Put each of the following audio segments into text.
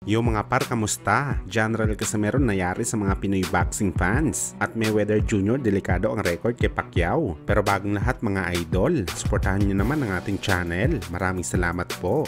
Yung mga par, kamusta? General Casimero nangyari sa mga Pinoy boxing fans. At Mayweather Jr. delikado ang record kay Pacquiao. Pero bagong lahat mga idol, suportahan nyo naman ang ating channel. Maraming salamat po.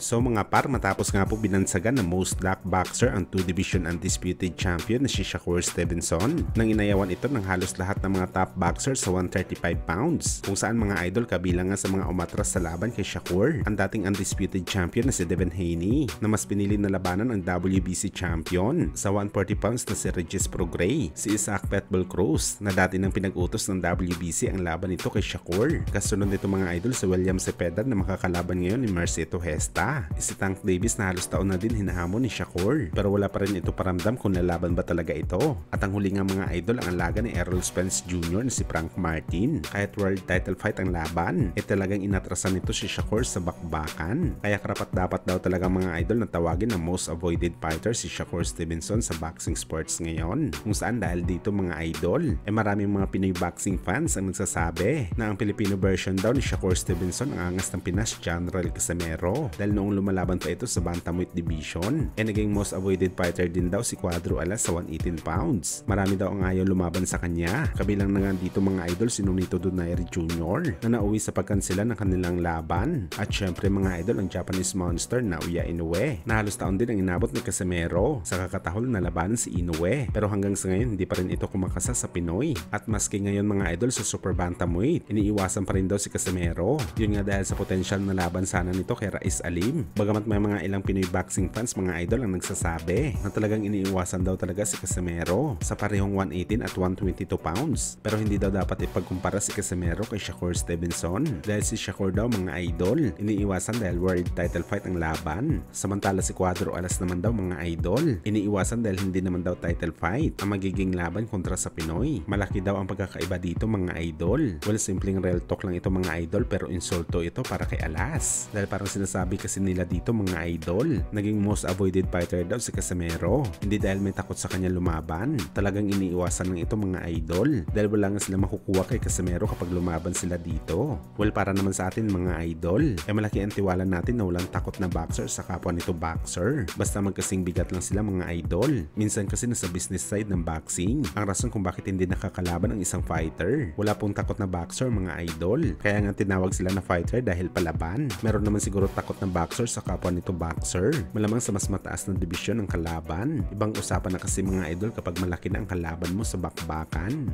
So mga par, matapos nga po binansagan ng most black boxer ang 2-division undisputed champion na si Shakur Stevenson, nang inayawan ito ng halos lahat ng mga top boxers sa 135 pounds, kung saan mga idol kabilang nga sa mga umatras sa laban kay Shakur ang dating undisputed champion na si Devin Haney, na mas pinili na labanan ang WBC champion sa 140 pounds na si Regis Prograis, si Isaac Pitbull Cruz na dati nang pinag-utos ng WBC ang laban nito kay Shakur. Kasunod nito mga idol si William Cepeda na makakalaban ngayon ni Mercedes Hesta, si Tank Davis na halos taon na din hinahamon ni Shakur, pero wala pa rin ito paramdam kung lalaban ba talaga ito. At ang huli nga mga idol ang alaga ni Errol Spence Jr. na si Frank Martin. Kahit world title fight ang laban, talagang inatrasan nito si Shakur sa bakbakan. Kaya karapat dapat daw talaga mga idol na tawagin ang most avoided fighter si Shakur Stevenson sa boxing sports ngayon. Kung saan dahil dito mga idol, maraming mga Pinoy boxing fans ang nagsasabi na ang Filipino version daw ni Shakur Stevenson ang angas ng Pinas General Casimero, dahil noong lumalaban pa ito sa bantamweight division, naging most avoided fighter din daw si Cuadro Alas sa 118 pounds. Marami daw ang ayaw lumaban sa kanya, kabilang na nga dito mga idol si Nonito Donaire Jr. na nauwi sa pagkansela ng kanilang laban, at syempre mga idol ang Japanese monster Naoya Inoue na halos taon din ang inabot ni Casimero sa kakatahol na labanan si Inoue, pero hanggang sa ngayon hindi pa rin ito kumakasa sa Pinoy. At maski ngayon mga idol sa super bantamweight, iniiwasan pa rin daw si Casimero, yun nga dahil sa potential na laban sana nito kay Raiz Alim. Bagamat may mga ilang Pinoy boxing fans mga idol ang nagsasabi na talagang iniiwasan daw talaga si Casimero sa parehong 118 at 122 pounds, pero hindi daw dapat ipagkumpara si Casimero kay Shakur Stevenson, dahil si Shakur daw mga idol iniiwasan dahil world title fight ang laban, samantala si Cuadro Alas naman daw mga idol iniiwasan dahil hindi naman daw title fight ang magiging laban kontra sa Pinoy. Malaki daw ang pagkakaiba dito mga idol. Well, simpleng real talk lang ito mga idol, pero insulto ito para kay Alas, dahil parang sinasabi kasi nila dito mga idol, naging most avoided fighter daw si Casimero, hindi dahil may takot sa kanya lumaban, talagang iniiwasan ng ito mga idol, dahil wala nga sila makukuha kay Casimero kapag lumaban sila dito. Well, para naman sa atin mga idol, malaki ang tiwala natin na walang takot na boxer sa kapwa nito boxer, basta magkasing bigat lang sila mga idol. Minsan kasi nasa business side ng boxing ang rason kung bakit hindi nakakalaban ang isang fighter. Wala pong takot na boxer mga idol, kaya nga tinawag sila na fighter dahil palaban. Meron naman siguro takot na boxer sa kapwa nito boxer, malamang sa mas mataas na dibisyon ng kalaban. Ibang usapan na kasi mga idol kapag malaki na ang kalaban mo sa bakbakan.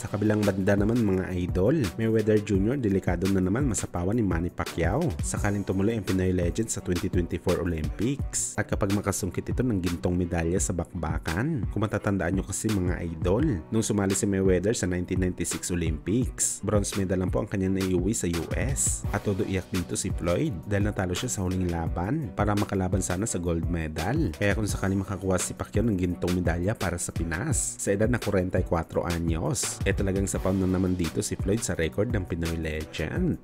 Sa kabilang banda naman mga idol, Mayweather Jr. delikado na naman masapawan ni Manny Pacquiao sakaling tumuloy ang Pinoy legend sa 2024 Olympics. At kapag makasungkit ito ng gintong medalya sa bakbakan, kung matatandaan nyo kasi mga idol, nung sumali si Mayweather sa 1996 Olympics, bronze medal lang po ang kanyang naiuwi sa US. At todo iyak dito si Floyd dahil natalo siya sa huling laban para makalaban sana sa gold medal. Kaya kung sakaling makakuha si Pacquiao ng gintong medalya para sa Pinas sa edad na 44 anyos, talagang sapaw na naman dito si Floyd sa record ng Pinoy legend.